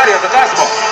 audio, the gospel.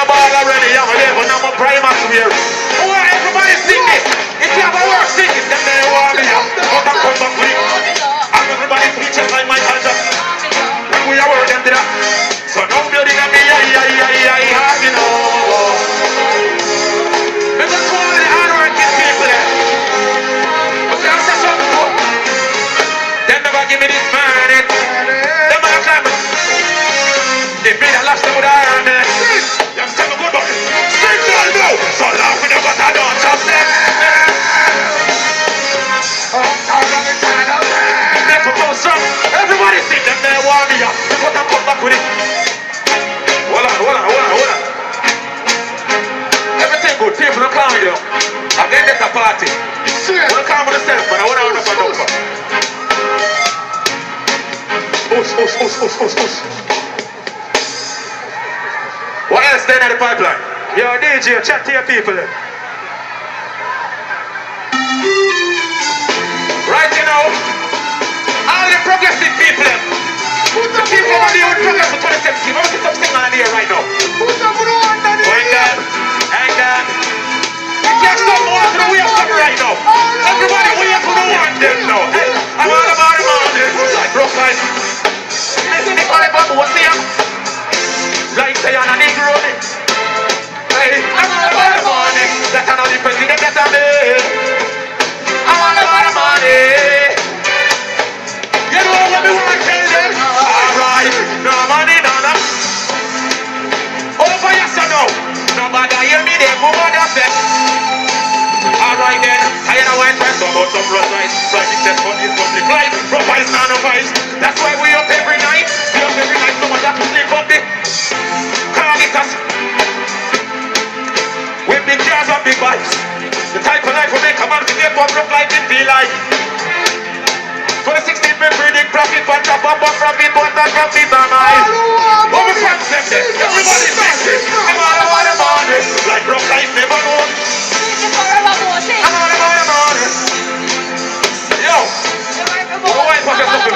a ball already. I'm a now I'm a primax here. Oh, everybody sing this. If you have a work, sing it. Then they want me up. But I'm come back quick. And everybody preaches like Michael Jackson. When we are working to that. So no building on me, you know. But that's one of the hard-working people there. But you have to say something more. They never give me this money. They never come. If me that lost them would have earned it. You have to tell me good money. Sing that now. So laugh with them, but I don't trust them. Everybody sing them there, warm me up. But I'm come back with it. Hold on. Everything good. People don't calm with you. Again, that's a party. Don't calm with yourself, but I want to run up and over. Push. What else then at the pipeline? Yo, DJ, chat to your people then. Right, you know, all the progressive people then. The people who deal with progressive 2017, what is it singing on here right now? Hang on. You can't stop more for the way of something right now. Everybody wait for the one them now. Hey, I'm all about the mountain. Like rough life. Listen to all about what's here. Like say on a Negro. Hey, I'm all about the money. That's another president that I made. I'm all about the money. You know what we want to tell them? Alright, no money, no. Over yourself now. Nobody hear me there, move on yourself. Alright then, I ain't a white rice, so about some rough rice. Right, it's just for this public life. Rough rice, none of ice. That's why we up every night. We up every night, so much have to sleep up there. Carnitas. With big cars and big bikes. The type of life we make a man to get up rough life in feel like. For the 16th, we predict profit, but drop up on profit, but that profit on ice. What we from them then? Everybody sing this. I'm all about the money. Like rough life never known. I'm all about the money. Yo. White pocket something.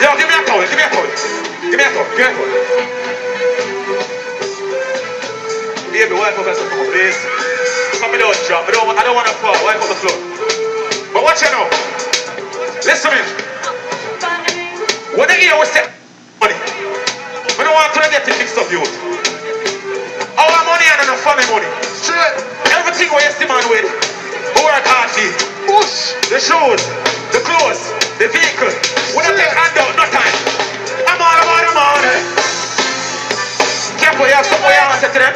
Yo, give me a towel. Baby, wipe up something, please. Somebody don't drop. I don't want to fall. Wipe up the floor. But watch you now. Listen to me. When they hear we say money, we don't want to get the mixed up youth. Our money and enough family money. Straight. Everything we see man with. We work hard for. Push. The shoes, the clothes, the vehicle. We don't take handout, no time. I'm all about the money. Careful, you have somewhere you want to say to them.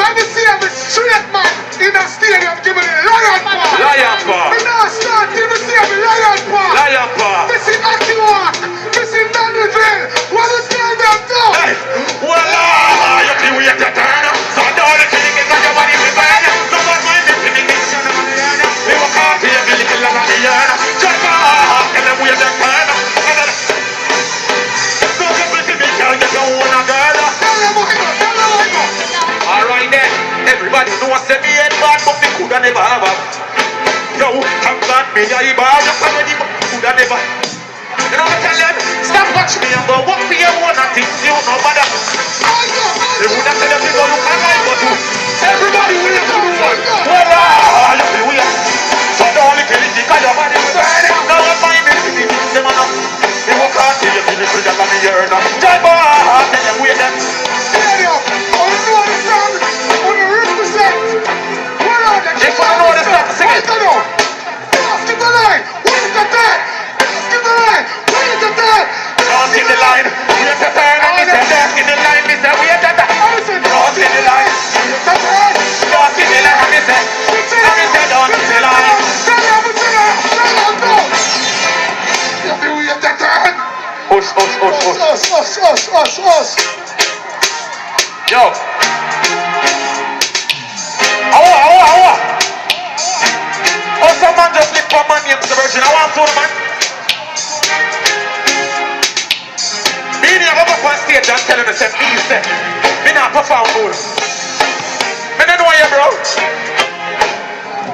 Let me see every straight man in a stadium giving a lion paw. Lion paw. Me now start give me see every lion paw. Lion paw. Me see Aki walk. Me see Danielville. What is going on now? Hey, voila! You see we at the turn. So all the killing is on your body we burn. No one mind me feeling this shit on the yarn. We walk out here me little on the yarn. Just tell them we at the turn. No people to me girl, you don't want a girl. Alright then, everybody know I say me head bad, but me coulda never have a. Yo, I'm glad me I bad, just already, but coulda never. You know what I tell them? Stop watch me and go walk for your one and think you know better. They woulda tell them they go look alike, but you. Everybody will have to do one. Well, you feel weird. So the only thing is because your body will burn. Now I'm fine, they them enough. They walk out till you feel the freedom on the earth. Drive on, tell them wait them. If I know this stuff, sing it. Don't skip the line. Where's the turn? Don't skip the line. Where's the turn? Don't skip the line. Where's the turn? And me say, don't skip the line. Me say, where's the turn? Don't skip the line. Where's the turn? Don't skip the line. And me say, don't skip the line. Where's the turn? Us. Yo. Awa. Oh, some man just lift one man names the virgin. I want to know, man. Me never go up on stage and tell him to say, please say, me not perform good. Me don't know you, bro.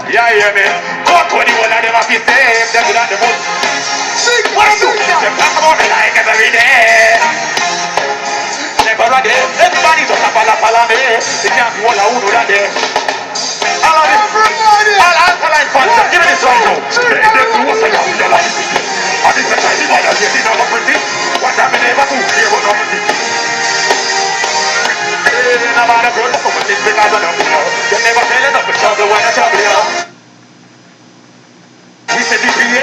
Yeah, hear me. Go to the one of them have to save them without the book. What do? They talk about me like every day. a day. Everybody just a follow me. They can't be all a uno that day. All of it. All alkaline fans, give me this right now. They do what's a young girl. And it's a tiny mother, you see now pretty. What have I never do here but nothing. I'm out of girl, that's what it's because of nothing. You never tell it up, but trouble when I trouble you. We said the PA.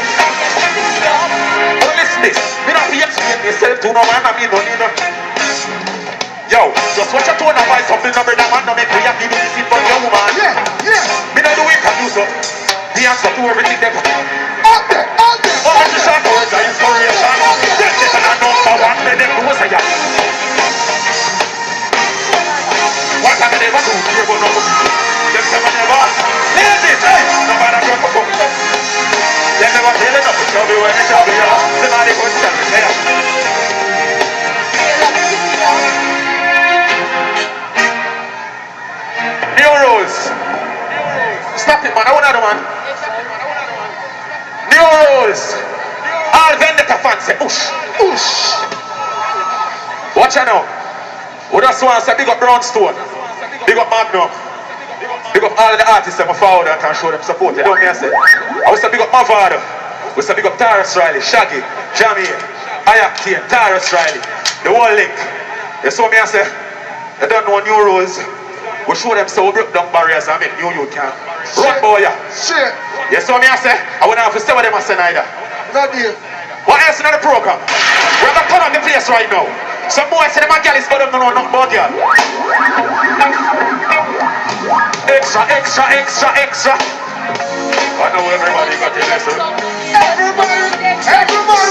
But listen this, we don't be explaining yourself to no man, I mean no need no. Yo, just watch your tone and buy something, no brother man, no make me happy to see for your woman. Yeah, yeah. Me no do it, can do so. Me answer to everything they got. Out there, out there. Oh, I'm just short words of inspiration. Yes, this is a number one, let them know say that. What have I never do here but no good. Them never never. Ladies, hey, no matter what you come. They never feel enough to trouble when they trouble you. Somebody go and tell me, say that. New rules. Stop it, man. I want another man. New rules. All Vendetta fans say, oosh, oosh. Watch out now. We just want to say big up Brownstone, big up Magnum, big up all of the artists that I follow that can show them support. You know what I say? I will say big up Mavado. We say big up Tarrus Riley, Shaggy, Jamie, Ayak Kane, Tarrus Riley, the whole link. You saw me I say, they don't know new rules. We show them so we break down barriers and make new you can. Run boy, yeah. Shit. You saw me I say, I wouldn't have to say what them I say neither. Not here. What else in the program? We're going to turn on the place right now. Some boys say them a gal is but them don't know nothing about gal. Extra, extra, extra, extra. I know everybody got to listen. Everybody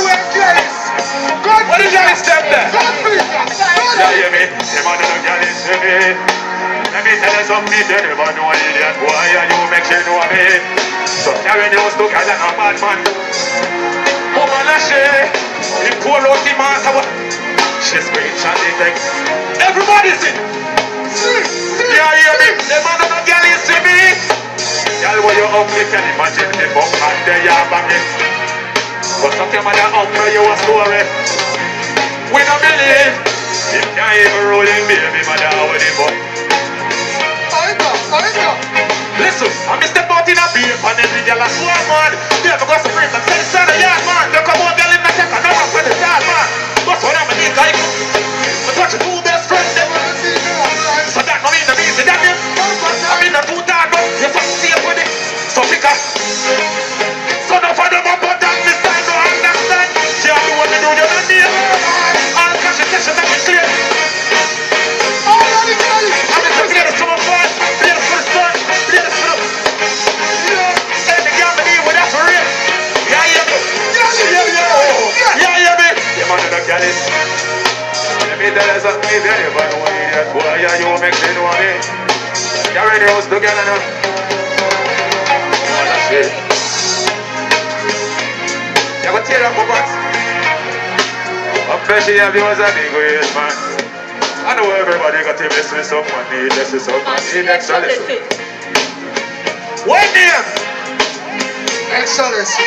wear jealous. What the gal is them there? Yeah, hear me? Them a little gal is me. Let me tell you something, they never know idiot. Why are you make you know me? So carry the house together, no bad man. Woman a she, in poor out the master. She screenshot the text. Everybody sing. Yeah, hear me? Them a little gal is me. Girl, when you ugly, can imagine the bump and they are banging. But some your mother umbrella you a story. We don't believe. If can't even roll in baby, mother with the bump. Listen, I'm step out in a beer and every girl a swarm man. They ever got some friends and say the son of yard man. They come out girl in the check and I'm for the start man. But when I'm a big guy, I touch your two best friends them. So that no mean the reason that you I mean the two tag but you're so safe with it. So pick up. So no for them up but that this time no understand. Yeah, do what they do, you're not there. All cash and sessions that is clear. I'm just clear to some of us. Clear for the sun. Clear for the and the girl believe with that for real. Yeah, yeah, me. Yeah, yeah, me. You man the girl is. Let me tell you something, if you never know idiot, why are you make me know me? You're in the house together now. What a shit. You go tear up my box. I bet you have yours a big ways, man. I know everybody got to listen to someone, need listen to someone, need extra listen. What name? Extra listen.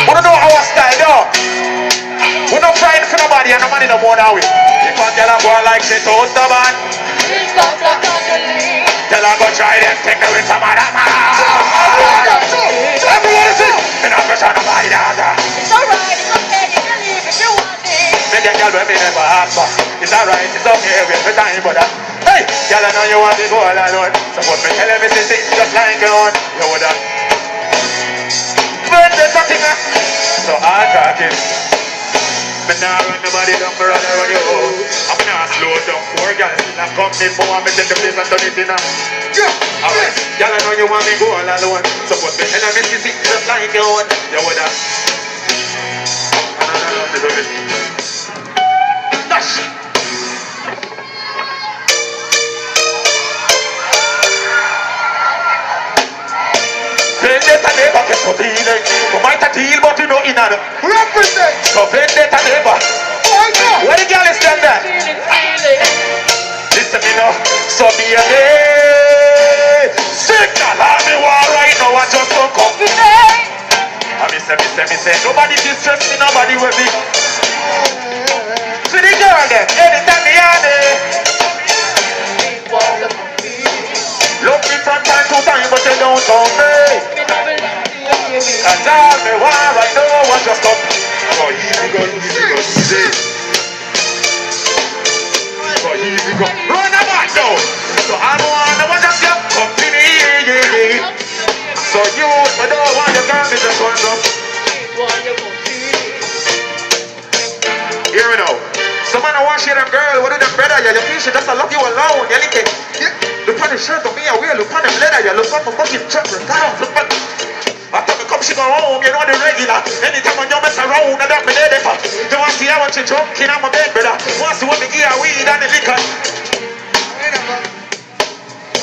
Wanna know our style, though? We're not trying for nobody and no money no more now. If I tell her go like she toast the man, tell her go try them, take me with some other man. Everybody sing! And I'm just trying to buy that. It's alright, it's okay, you can leave if you want it. Make a girl when me never ask for. It's alright, it's okay, we have time for that. Hey! Girl, I know you want to go all alone. Suppose me tell me to sing just like you want. You would have. But there's something so I'm talking. Me nah run nobody down for other on you. I'm not slow down poor girl. Still have come before me take the place and turn it in. Alright, girl, I know you want me go all alone. Suppose me tell me to sing just like you want. You would have. Dash. Vendetta never get so feeling. You might have deal, but you know in other. Represent. So vendetta never. Where the girl is stand there? Feeling. Listen me now. So be a day. me say, nobody can stress me, nobody will be. To the girl then, anytime me on it. Love me from time to time, but you don't know me. Cause all me want right now was just up. Go easy, go easy, go easy. Go easy, go. Run a man now. So I don't want just your company. So you, I don't want your girl, me just want up. Hear me now. Some man I want share them girl, what do them brother? You feel she just love you alone. You like it. Look on the shirt on me, I wear, look on them leather. You look on my fucking truck, look on. After me come, she go home, you know the regular. Anytime when you mess around, I got me there for. You want to see how much you drunk in my bed, brother. Want to see what me gear, weed and the liquor.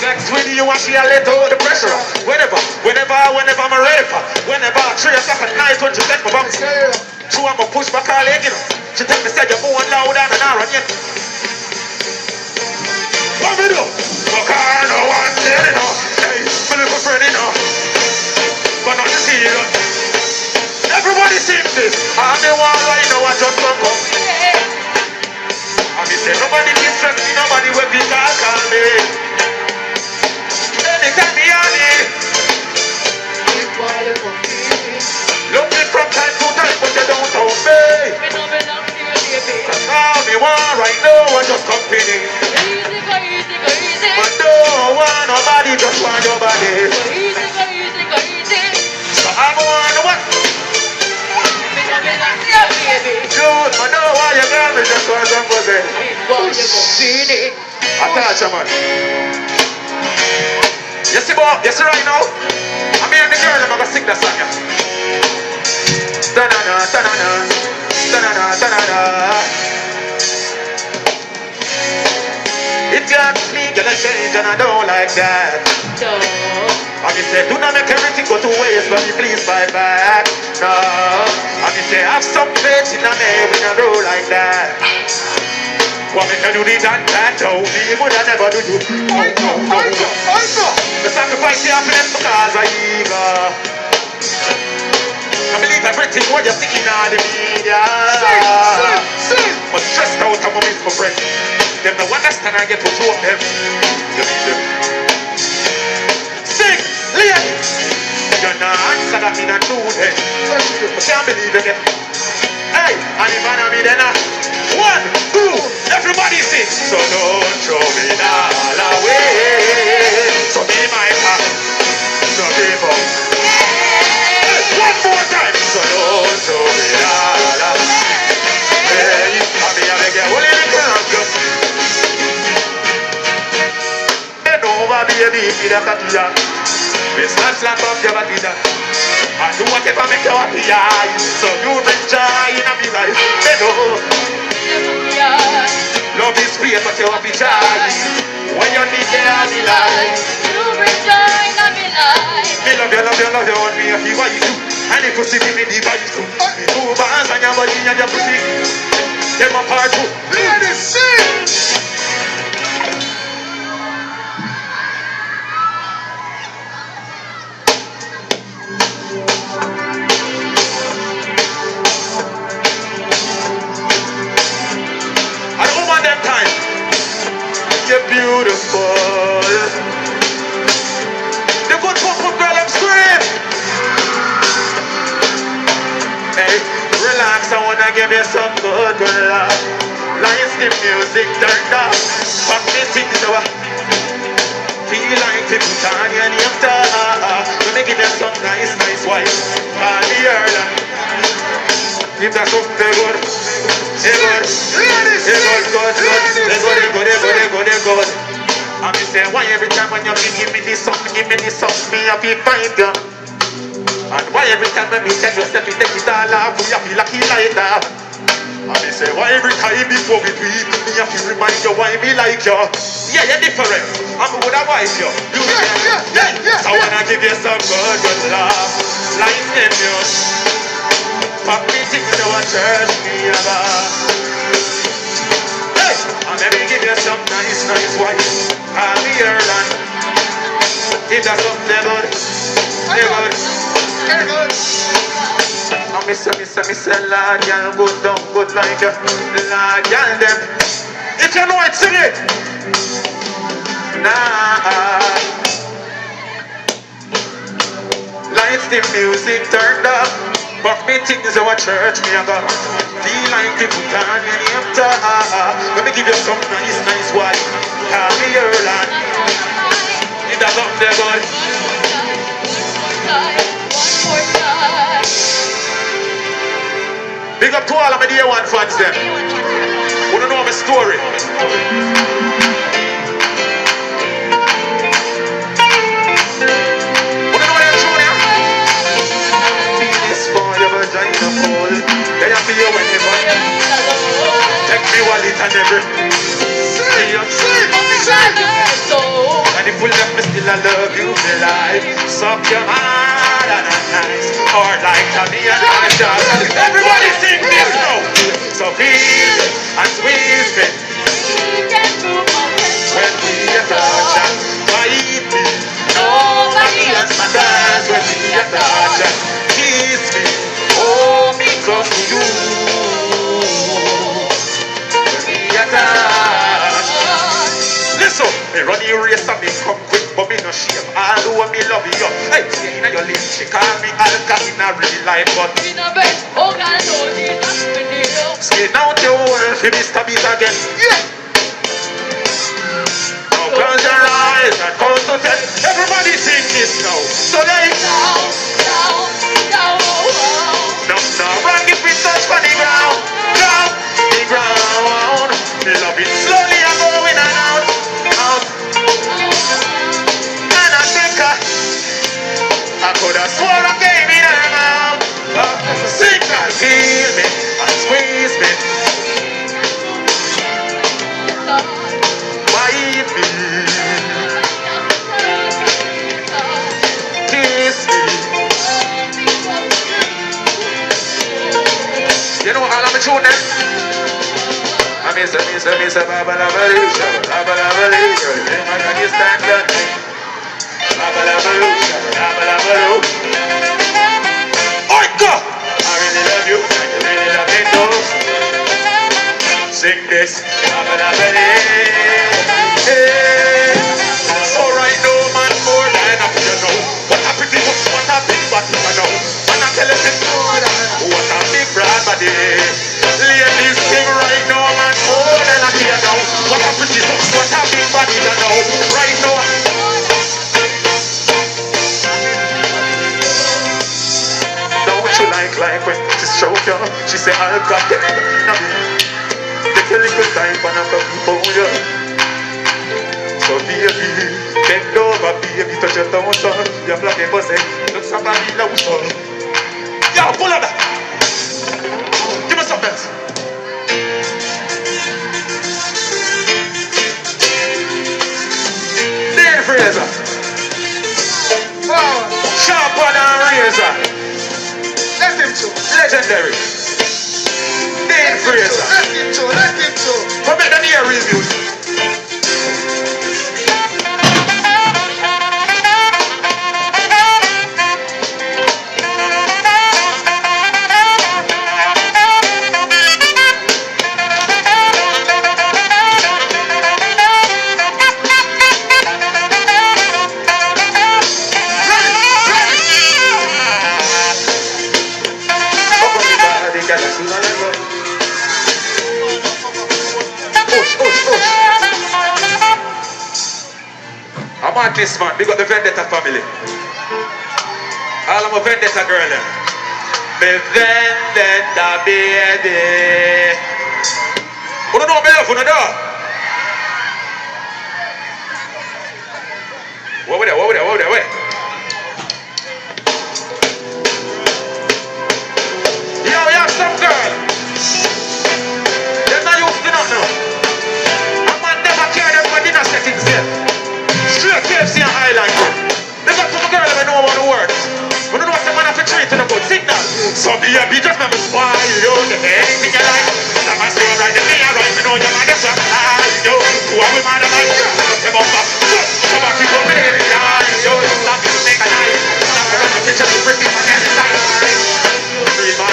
Next with you want to see a little the pressure. Whenever I'm ready for. Whenever 3 o'clock at night when you take my bum. True, I'm a push back all leg, you know. She tell me, said you're more loud than an hour, you know. What me do? Fuck her, no one said it, no. Hey, my little friend, you know. But not to see it. Everybody sing this. I'm the one right now, I just don't come. I mean, say nobody can stress me, nobody will be call me. Anytime me on it. Look me from time to time, but you don't know me. Cause all me want right now, I just company. But don't want nobody, just want your body. So I'm on what? Dude, I know why you got me, just want somebody. Attach a man. You see right now? I'm here in the girl, I'm gonna sing that song. Ta-na-na, ta-na-na, ta-na-na, ta-na-na. It got me, gonna change, and I don't like that. And he said, do not make everything go to waste, but please buy back. No. And he said, have some faith in a man, we don't roll like that. What me can do this and that, no, me would I never do you. No. The sacrifice the happiness because I ego. I believe everything what you see in all the media. Sing. But stressed out, I'm a miss my friend. Them no understand I get to show them. Sing, ladies. You're not answer that me not true then. I can't believe it. Hey, and if I know me then 1, 2, everybody sing. So don't throw me all away. So be my path. So give up. Hey, one more time. So don't throw me all away. Hey, I beg you, hold it close. Bend over, baby, give the katia. We slap up your body. I do whatever make you happy, so you bring joy in a big life. Bend over. Love is free, but you happy joy. When you need it all the life. You bring joy in my life. Me love you, want me happy, what you do? And the pussy give me the vibe too. Me 2 bands and your body and your pussy. Get my part too. Ladies, sing. You're beautiful. The good pop girl, I'm scream. Hey, relax, I wanna give you some good love. Lights the music turned up. Pop me things over. Feel like to put on your name tag. Let me give you some nice wife. Call me early. If that's something good. Good. And me say, why every time when you give me this song, me happy find you. And why every time when me tell you step it, take it all off, we happy lucky like that. And me say, why every time before we do it, me happy remind you why me like you. Yeah, you're different. I'm a good wife you. Yeah. So I wanna give you some good love. Life in you. Pop me things to a church me about. And let me give you some nice wife. I'll be your land. If that's something good, good. miss, Lord, y'all good down, good like you. Lord, y'all them. If you know it, sing it. Nah. Lights, the music turned up. But me think this is our church, me about. Feel like you put on your name tag. Let me give you some nice wife. Call me Earl and it does up there, boy. One more time. Big up to all of my dear one fans them. Wanna know my story? Wanna know your tune, yeah? This for your vagina full. They have you whenever. Take me wallet and every. And if we left me still I love you, me life. Suck your heart and a nice. Or like a me and my child. Everybody sing this now. So feel and squeeze me. When we are touch and bite me. Nobody else matters when we are touch and kiss me. Oh, me close to you. When we are touch. Listen, me run the race and me come quick, but me no shame. Although me love you, hey, you know your lane. She call me Alka in a real life, but In a bed, oh God, no, Jesus, we need you. skin out your world for Mr. Beat again. Yeah. Now close your eyes and count to 10. Everybody sing this now. So like Down, down, down, oh, no, rock it with touch on the ground, down the ground. Me love it slowly and going and out. And I think I could have sworn I gave it her mouth. Sing and feel me and squeeze me. Bite me, kiss me. You know all of my tune them? I miss a baba la bali, baba la bali, girl. You understand that? Baba la balu, baba la balu. Oi, go! I really love you, and you really love me too. Sing this, baba la bali. Hey. Alright, no man more than a you know. What a pretty book, what a big body, you know. And I tell you, what a big broad body. Ladies sing right now, man, more than a you know. What a pretty book, what a big body, you know. Right now. Know what you like when she stroke you. She say, I'll got it. Take a little time and I'll come for you. So baby, bend over, baby, touch your tongue, son. You're black and pussy, look somebody low, son. Yo, pull up that. Give me some else. Dean Fraser. Sharper than razor. Let him show. Legendary. Dean Fraser. Let him show. Come back and hear real music. I'm on this man, big up the Vendetta family. All of my Vendetta girl them. Me Vendetta baby. Who don't know me love, who don't know? What with that, wait. Yo, we have some girl. They're not used to nothing now. A man never care them for dinner settings here. Straight KFC and Island. They got some girl that know about the words. We don't know what the man have to treat to the good signal. So baby, just remember spoil you. The anything you like. I'm a stay right in there, right? You know your man is a yo. Who are we man of like? Come on, come on, keep on ready. Yo, stop to make a night. Stop to run the picture to bring me my hand inside. Free my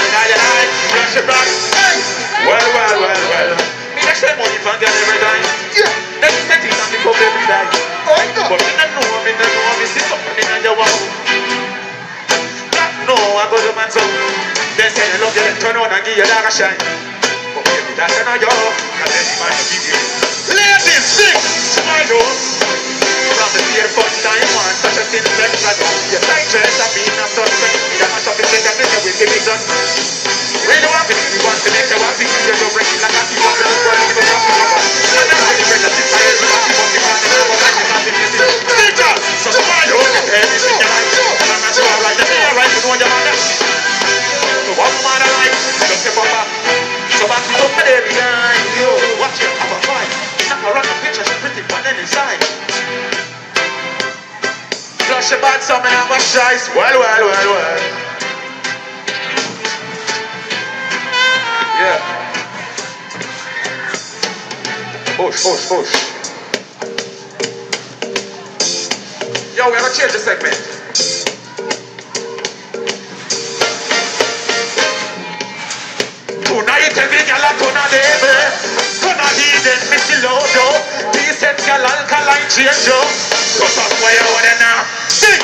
wanna give you that a shine. But baby, that's not you. Cause then he might give you. Ladies, sing! Smile up. From the fear for time one, such a thin flex that your tight dress have been a sunset. You're not shopping, say that you're with the big gun. When you want to be, you want to make you want to you're so breaking like a people to the world, you don't have to go. And that's the difference, that's the fire, you want to walk in front of the world, like you can't be missing. Big gun! So smile up, everything you like. And I'm not sure, right, you're right, you know your man. So one man alive, just step up back. So back it up for there behind you. Watch it, have a fight. Not around the picture, she's pretty, but then inside. Flush your bad some and have a choice. Well. Yeah. Push. Yo, we're gonna change the segment. Tonight, every gal gonna live. Gonna heed it, Missy Lodo. Decent gal, alkaline change up. So somewhere you wanna now. Sing!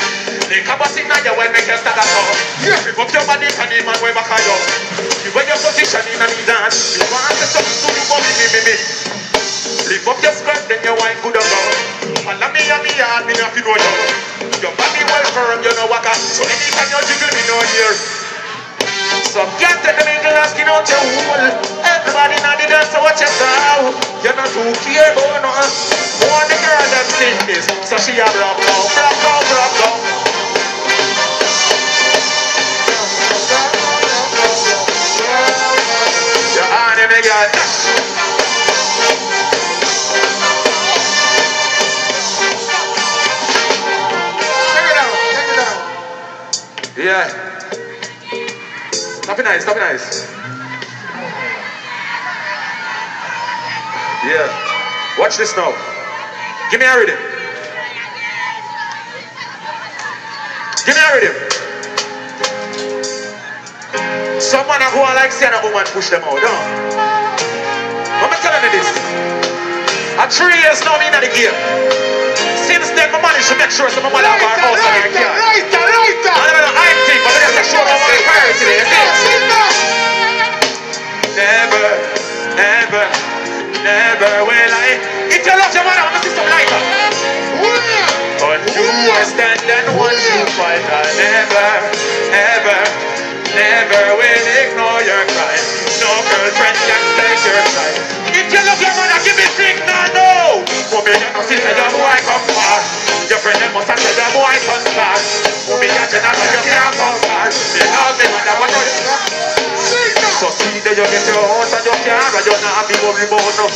Think about it now, you will make you start a song. Pick up your body, and the man way back on you. You wear your position in a dance. You want to talk to you, but me. Lift up your skirt, then your wine good about. Follow me and me heart, me have to know you. Your body well firm, you know what I. So anytime you jiggle, me know here. Some can't take the mingle and skin out your hole. Everybody now the dance, so watch yourself. You're not too care about nothing. One the girl that sing this, so she a rock down. Your honey, me girl. Take it down. Yeah. Stop it nice. Yeah. Watch this now. Give me a rhythm. Someone who I like saying a woman push them out, no? I'm telling you this. A 3 years now in the game. Since then, my money should make sure some of my love are out of the car. Right. I think, but I just show my money fire today. Never will I. If you love your mother, I'm a system lighter. But you are standing one you fight. I never will ignore your cry. No girlfriend can take your side. If you love your mother, give me signal, no. Woman, you know, sister, your boy come back. Your friend, them must have said your boy come back. Woman, you know, you can't come back. You love me, mother, what do you know? So see that you get your house and your car and you're not be worried about no.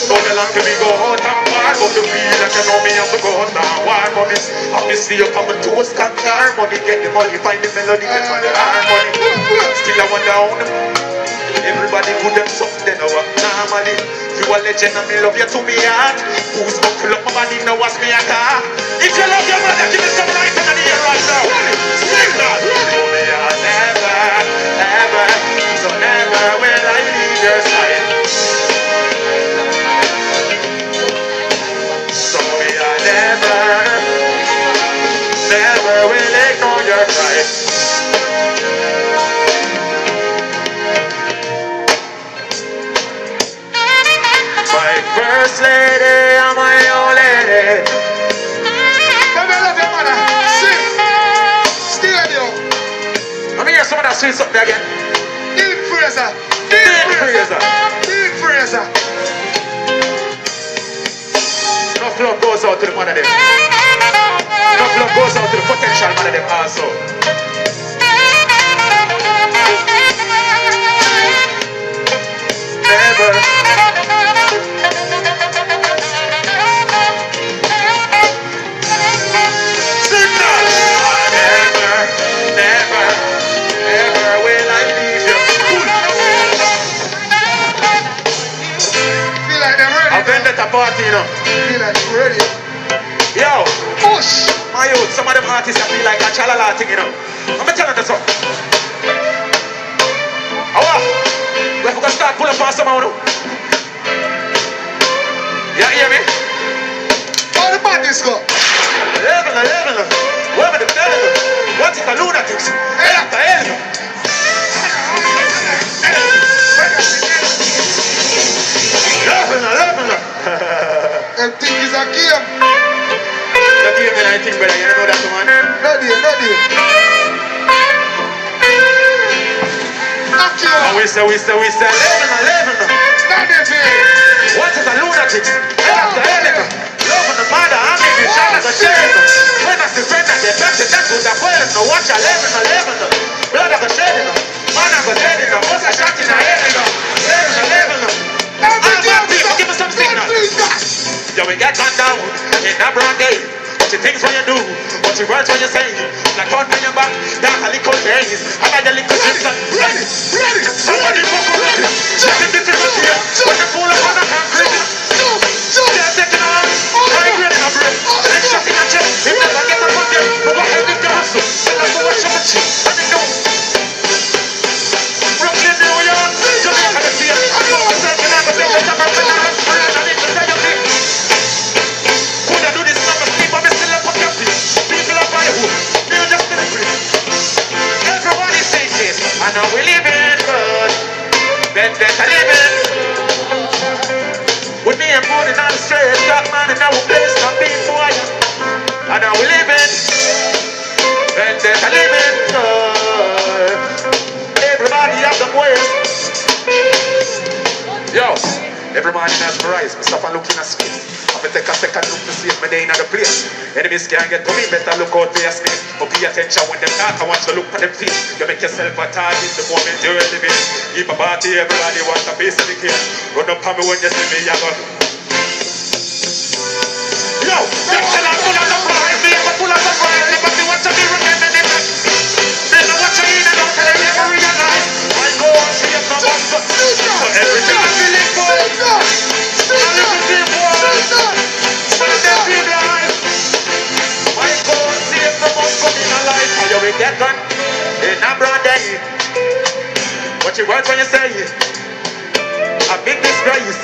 Don't you like to be go out and bar, but you feel like you know me have to go out and war money. Obviously you come to a car money, get the money, find the melody, get the harmony. Still I want down. Everybody good them something over normally. You a legend and me love you to me heart. Who's buckle up my body now watch me a car. If you love your mother, give me some light in the air right now. Sing that. Oh me ever, so never will I leave your side. So me I never will ignore your cry. My first lady, I'm my own lady. Come here, love your mother. Sing. Stadium. Let me hear some of that sweet something again. Deep Fraser. Enough love goes out to the man of them. Enough love goes out to the potential man of them also. Never. Signal. Never will I leave you. Feel like they're ready. I've been at a party, you know. Feel like they're ready. Yo, Push. my youth, some of them artists that feel like a chalala thing, you know. I'm telling you something. We have to start pulling past some of them. You hear me? How the badness go? Level. Where the devil? What is the lunatics? Hell after hell. ready. Act you And up. we say, living. Stand it here. What is a lunatic? Hell after hell. Love on the mother, I'm in the shot of the sheriff. When I see friend and they back to that with the well. No watch a living. Blood of a shedding. Man of a dead. What's a shot in the head? Living. Give us some signal. Yo, we get gone down in that broad day. What you think when you do, what you words when you say. Like on your back, down a little days. I got a little chips. Ready. Somebody fuck with me. Check if this is a tear. When you pull up on the concrete. They're taking on. I agree in a breath. Then shot in a chest. If never get up on them, but what have you done? Tell us to watch your shit. And they know. Brooklyn, New York. Jamaica, the same. I know what's happening. I'm a bit of a banana. I need to tell you this. Could I do this number? Sleep on me still up on camping. People are by who? They're just celebrating. Everybody say this. I know we live in good. Better living. With me and putting on the straight, black man in our place, not being boy. I know we living. Better living. Everybody have them ways. Yo, every morning as I rise, I stop and look in a space. I'm gonna take a second look to see if my day in the place. Enemies can't get to me, better look out for your snake. But pay attention when them talk, I want you to look for them feet. You make yourself a target the moment you're living. Keep a party, everybody wants a piece of the cake. Run up on me when you see me, you go. Yo, that's a lot full of the fire, me ever full of the fire. Never see what you be remembering it. They know what you need, I don't tell them never realize. I go and see if no one so everything I feel it for. I live with them boy. When they feel blind. I go and see if no one come in alive. How you will get gone in a broad day. What you want when you say it? A big disgrace.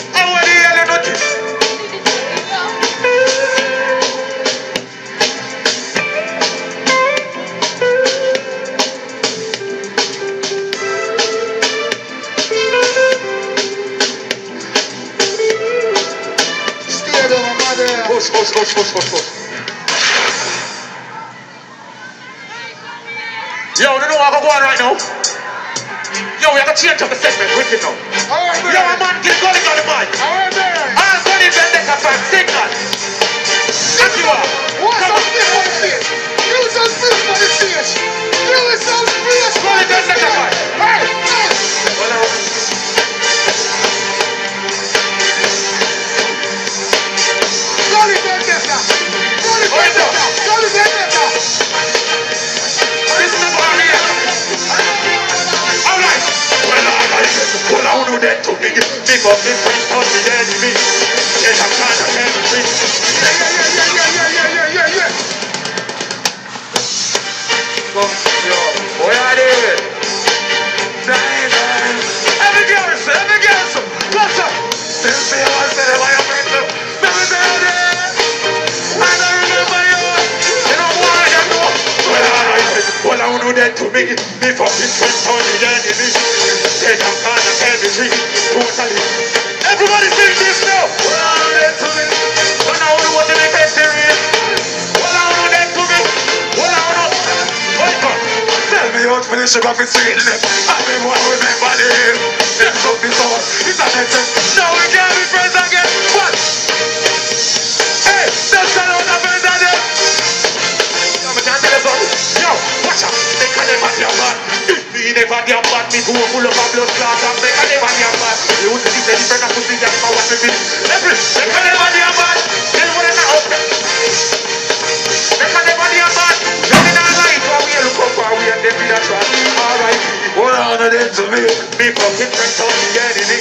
Oh, what the hell you notice? Stay there, my mother. Push. Yo, you know what I'm going right now? Yo, we have to change up the segment, wicked now. Alright, Yo, a man, get going on the mic. Alright, man. All going in Vendetta fan, signal. As you are. What's Come up, spit for the stage? Give us some spit for the stage. Give us some spit for the stage. Hey. Hold on. Gully Vendetta. This is the bar here. All right. Well, I know that to me. Big up this friend of the enemy. And I'm kind of chemistry. Yeah. Yo, boy, I did. Nine. Every girl, what's up? Still say I said why I'm in the. Never did it. I don't remember you. You know what I know? Well, I know that to me. Me fucking friend of the enemy. And I'm kind of chemistry. Totally. Everybody sing this now. Well, I know that to me. But now I know what to make it serious. Well, I know that to me. Well, I know. Tell me out for the sugar for sweet lips. I mean, what remember this? It's up this all. It's a message. Now we can't be friends again. What? Hey, that's a lot of friends again. I can't tell you something. Yo, watch out. They can't never be a man. Me never be a man. Me go full of a blood clot. They can't never be a man. You would see the different of pussy that I want to be. They can't never be a man. They wouldn't know. They can't never be a man. Look up how we and them in a trap. Alright, what on them to me? Me fucking friends of the enemy.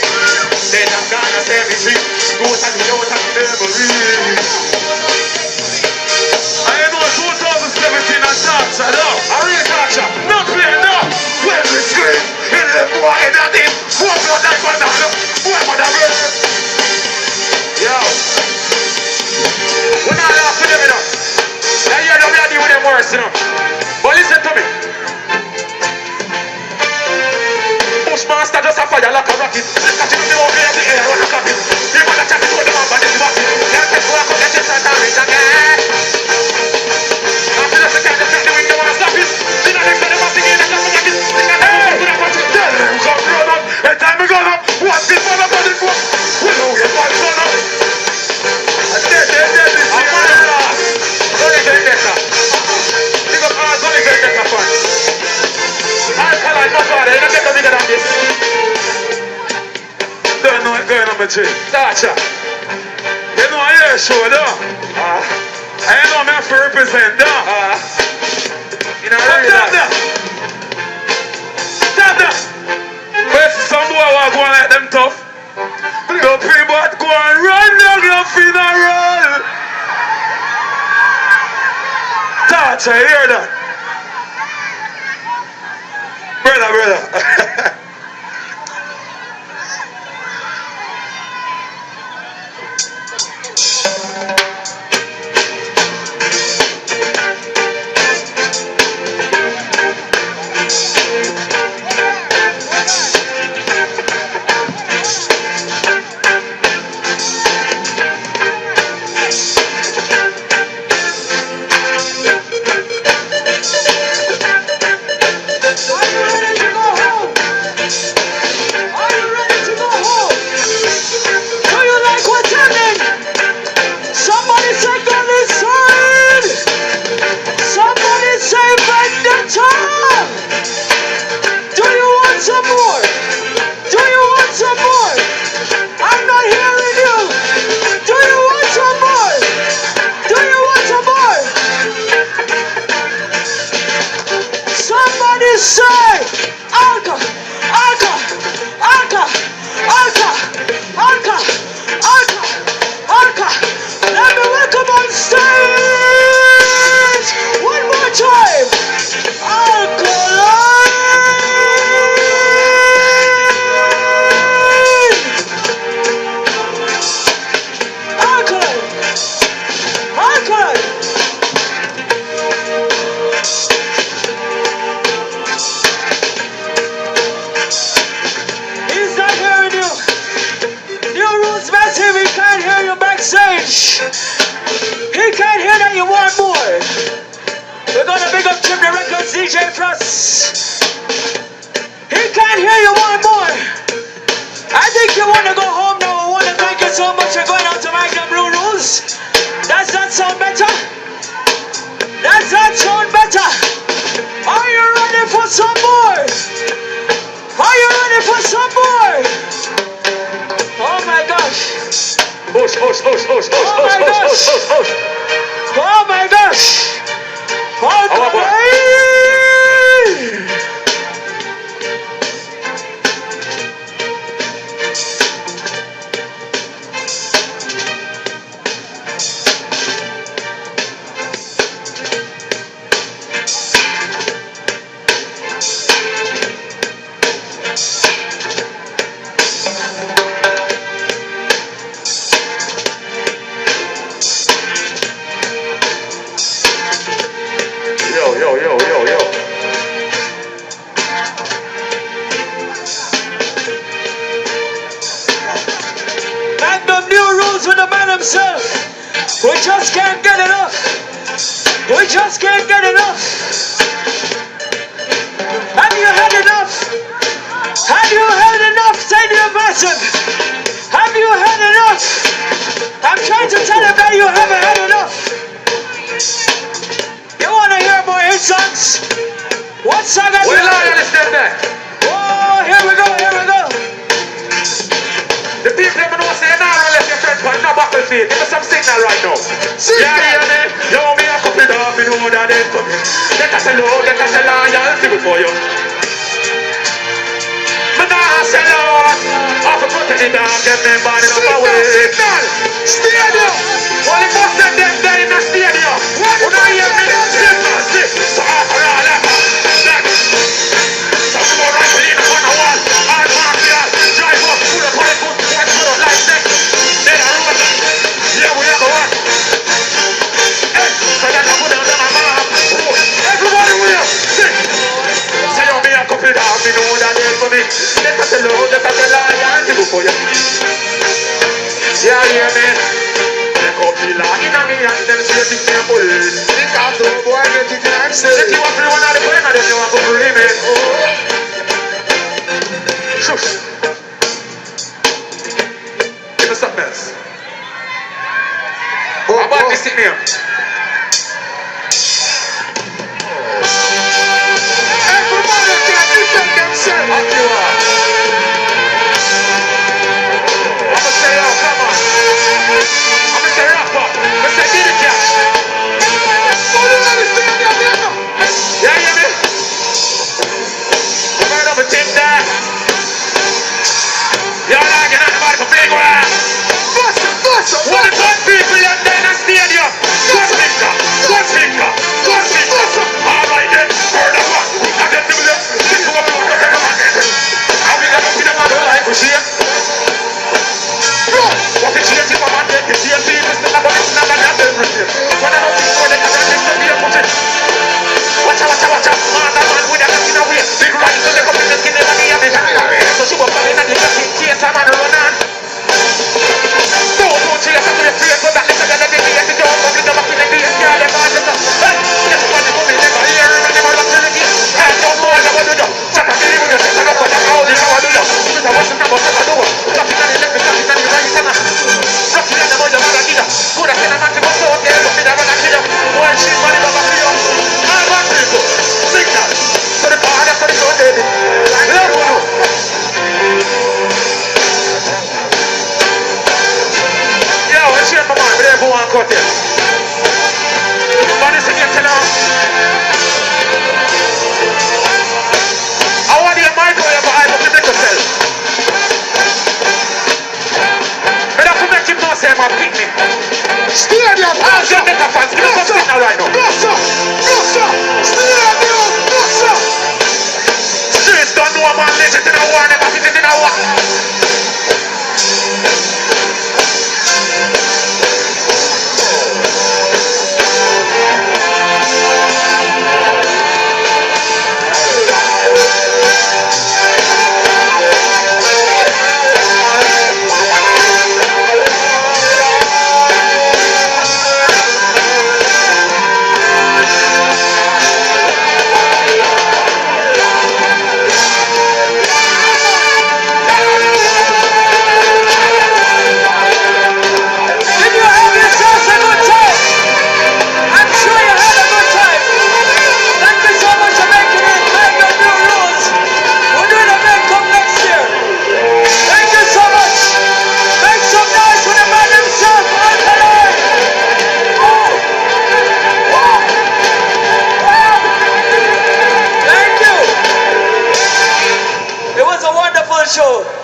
Then I'm gonna say me free. Totally out of memory. I know 2017 and torture now. I really torture. Not play now. When we scream, in the boy in that team. One blood like banana. One for the girl. Yo. We're not laughing them enough. Now you know we are dealing with them worse, you know. But listen to me. Bushmaster just a fire like a rocket. Catching up the whole way of the air on a coffin. You wanna chat it with the man, but it's fucking. Can't take work on the chest and damage again. country. Thatcher. You know I hear show though. I know me have to represent though. You know stop that. Stop that. But some boy want go on like them tough. No people go and run down your funeral. Thatcher, you hear that? Brother. Oh my gosh! We just can't get enough. We just can't get enough. Have you had enough? Have you had enough? Senior Massive. Have you had enough? I'm trying to tell you that you haven't had enough. You want to hear more hit songs? What song have you heard? Oh, here we go, here we go. The people that know say now left your friend but no battlefield. Give me some signal right now. Signal. Yeah, hear me? You me a couple of me know that it's coming. Let us know, let us loyalty before you. Me nah say Lord, I for protect the dog, get them body up away. Signal. Stadium. Only must let them there in the stadium. When I hear me, signal, so I for all that. So come on, right in on the wall. All martial, drive up, pull up on the foot, watch out like that. Then I run. Yeah, we are the one. Hey, so that I put down the map. Everybody will sing. Say you me a couple down, me know that it's for me. Let us alone, let us lie, and for you. Yeah, hear me. Couple in a me and them say the same bull. Because the boy get the dance. If you want to one of the friend, then you want to bring me. Shush. Give me something else. How about this in here? Everybody can defend themselves. Up you are. I'm going to say walk out here. Money sing it to now. I want your microwave for I don't make yourself. But I can make him know say I'm a picnic. Stadium, I'll get the fans. Give me some signal right now. Gossa, Gossa, Stadium, Gossa. Streets don't know a man legend in a war, never fit it in a war. Show.